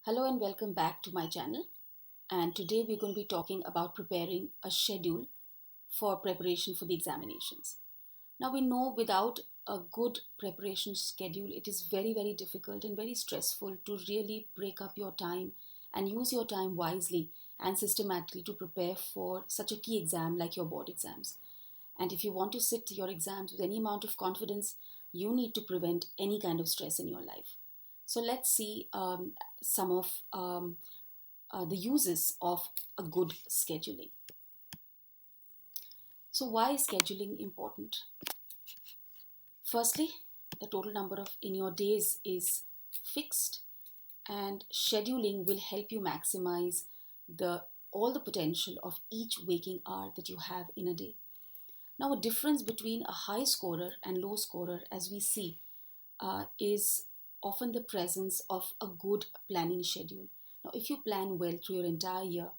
Hello and welcome back to my channel. And today we're going to be talking about preparing a schedule for preparation for the examinations. Now we know without a good preparation schedule, it is very difficult and very stressful to really break up your time and use your time wisely and systematically to prepare for such a key exam like your board exams. And if you want to sit your exams with any amount of confidence, you need to prevent any kind of stress in your life. So let's see some of the uses of a good scheduling. So, why is scheduling important? Firstly, the total number of in your days is fixed, and scheduling will help you maximize the all the potential of each waking hour that you have in a day. Now, a difference between a high scorer and low scorer, as we see, is often the presence of a good planning schedule. Now, if you plan well through your entire year,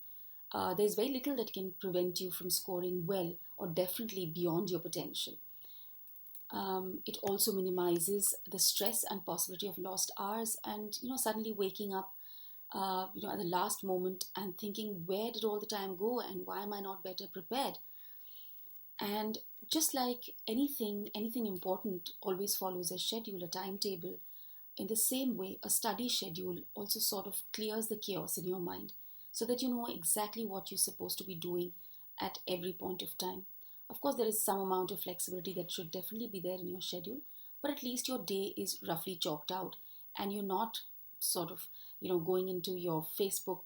there's very little that can prevent you from scoring well or definitely beyond your potential. It also minimizes the stress and possibility of lost hours and suddenly waking up at the last moment and thinking, where did all the time go and why am I not better prepared? And just like anything important always follows a schedule, a timetable. In the same way, a study schedule also sort of clears the chaos in your mind so that you know exactly what you're supposed to be doing at every point of time. Of course, there is some amount of flexibility that should definitely be there in your schedule, but at least your day is roughly chalked out and you're not sort of, going into your Facebook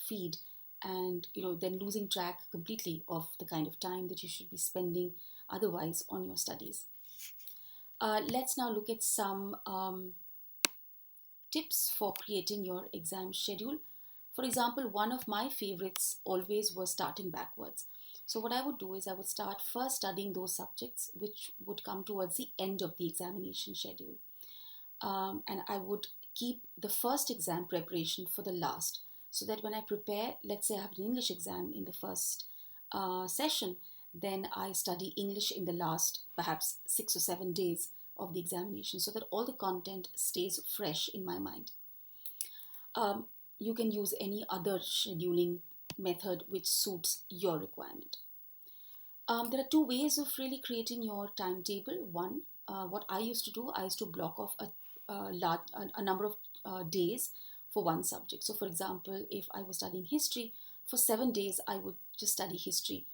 feed and, then losing track completely of the kind of time that you should be spending otherwise on your studies. Let's now look at some tips for creating your exam schedule. For example, one of my favorites always was starting backwards. So, what I would do is I would start first studying those subjects which would come towards the end of the examination schedule. And I would keep the first exam preparation for the last so that when I prepare, let's say I have an English exam in the first session, then I study English in the last perhaps 6 or 7 days of the examination so that all the content stays fresh in my mind. Um, you can use any other scheduling method which suits your requirement. There are two ways of really creating your timetable. One, what I used to do, I used to block off a number of days for one subject. So, for example, if I was studying history, for 7 days, I would just study history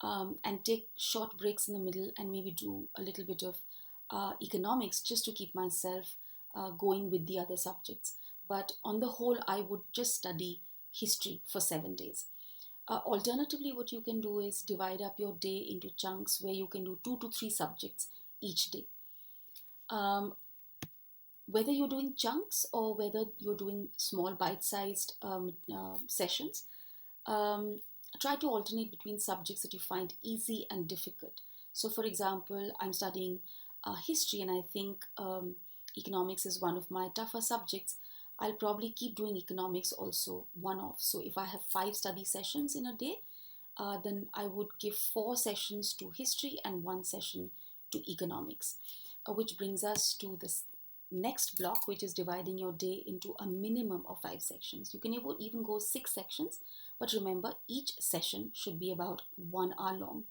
and take short breaks in the middle and maybe do a little bit of economics just to keep myself going with the other subjects. But on the whole, I would just study history for 7 days. Alternatively, what you can do is divide up your day into chunks where you can do 2 to 3 subjects each day. Um, whether you're doing chunks or whether you're doing small bite-sized sessions, um, try to alternate between subjects that you find easy and difficult. So, for example, I'm studying history and I think economics is one of my tougher subjects. I'll probably keep doing economics also one off. So, if I have 5 study sessions in a day, then I would give 4 sessions to history and 1 session to economics, which brings us to this next block, which is dividing your day into a minimum of 5 sections. You can even go 6 sections, but remember each session should be about 1 hour long.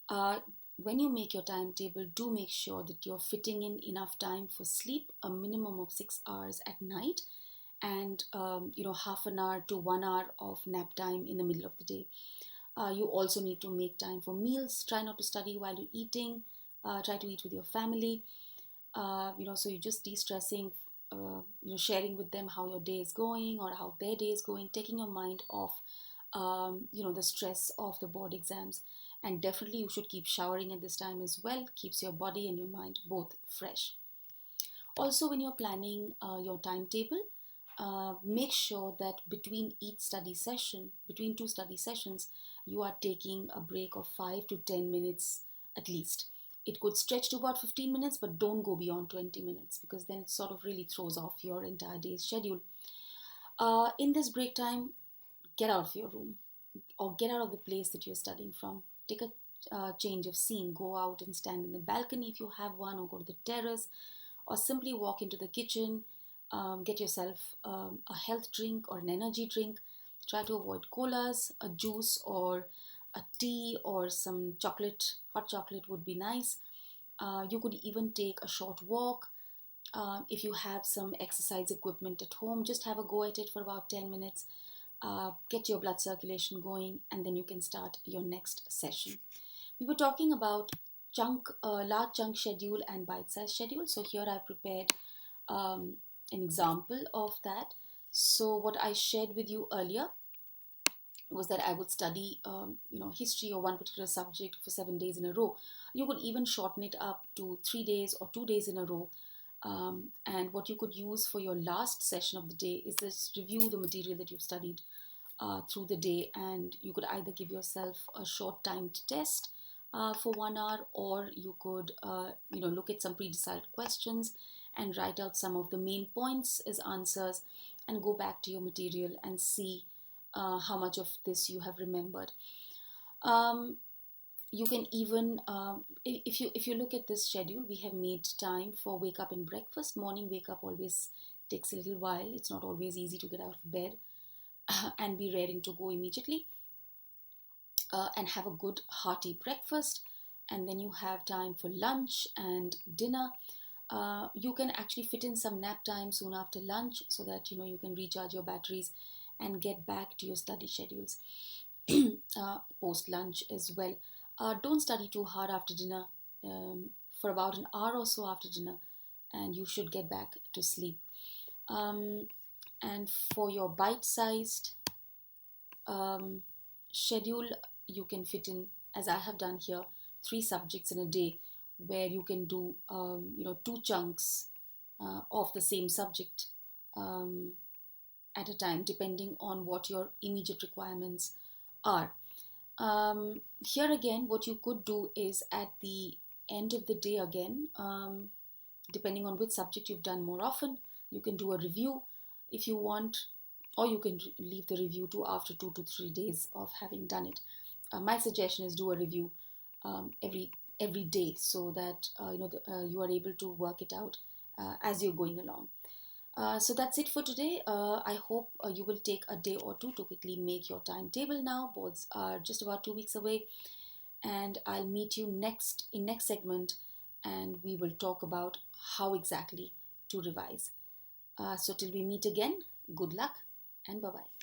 Uh, when you make your timetable, do make sure that you're fitting in enough time for sleep, a minimum of 6 hours at night, and half an hour to 1 hour of nap time in the middle of the day. You also need to make time for meals. Try not to study while you're eating. Try to eat with your family. So you're just de-stressing, sharing with them how your day is going or how their day is going, taking your mind off, the stress of the board exams. And definitely you should keep showering at this time as well. Keeps your body and your mind both fresh. Also, when you're planning your timetable, make sure that between 2 study sessions, you are taking a break of 5 to 10 minutes at least. It could stretch to about 15 minutes, but don't go beyond 20 minutes because then it sort of really throws off your entire day's schedule. In this break time, get out of your room or get out of the place that you're studying from. Take a change of scene. Go out and stand in the balcony if you have one, or go to the terrace, or simply walk into the kitchen. Get yourself a health drink or an energy drink. Try to avoid colas, a juice or a tea or some chocolate. Hot chocolate would be nice. You could even take a short walk. If you have some exercise equipment at home, just have a go at it for about 10 minutes. Get your blood circulation going, and then you can start your next session. We were talking about large chunk schedule and bite-sized schedule. So here I prepared um, an example of that. So what I shared with you earlier was that I would study, history or one particular subject for 7 days in a row. You could even shorten it up to 3 days or 2 days in a row. And what you could use for your last session of the day is this review the material that you've studied through the day, and you could either give yourself a short timed test for 1 hour, or you could look at some pre-decided questions and write out some of the main points as answers, and go back to your material and see how much of this you have remembered. um, you can even if you look at this schedule, we have made time for wake up and breakfast. Morning wake up always takes a little while. It's not always easy to get out of bed and be raring to go immediately, and have a good hearty breakfast. And then you have time for lunch and dinner. You can actually fit in some nap time soon after lunch, so that you can recharge your batteries and get back to your study schedules post lunch as well. Don't study too hard after dinner. For about an hour or so after dinner, and you should get back to sleep. um, and for your bite-sized um, schedule, you can fit in, as I have done here, 3 subjects in a day, where you can do 2 chunks of the same subject um, at a time, depending on what your immediate requirements are. Here again, what you could do is at the end of the day again, depending on which subject you've done more often, you can do a review if you want, or you can leave the review to after 2 to 3 days of having done it. My suggestion is do a review every day, so that you are able to work it out as you're going along. So that's it for today. I hope you will take a day or two to quickly make your timetable now. Boards are just about 2 weeks away, and I'll meet you next segment, and we will talk about how exactly to revise. So till we meet again, good luck and bye bye.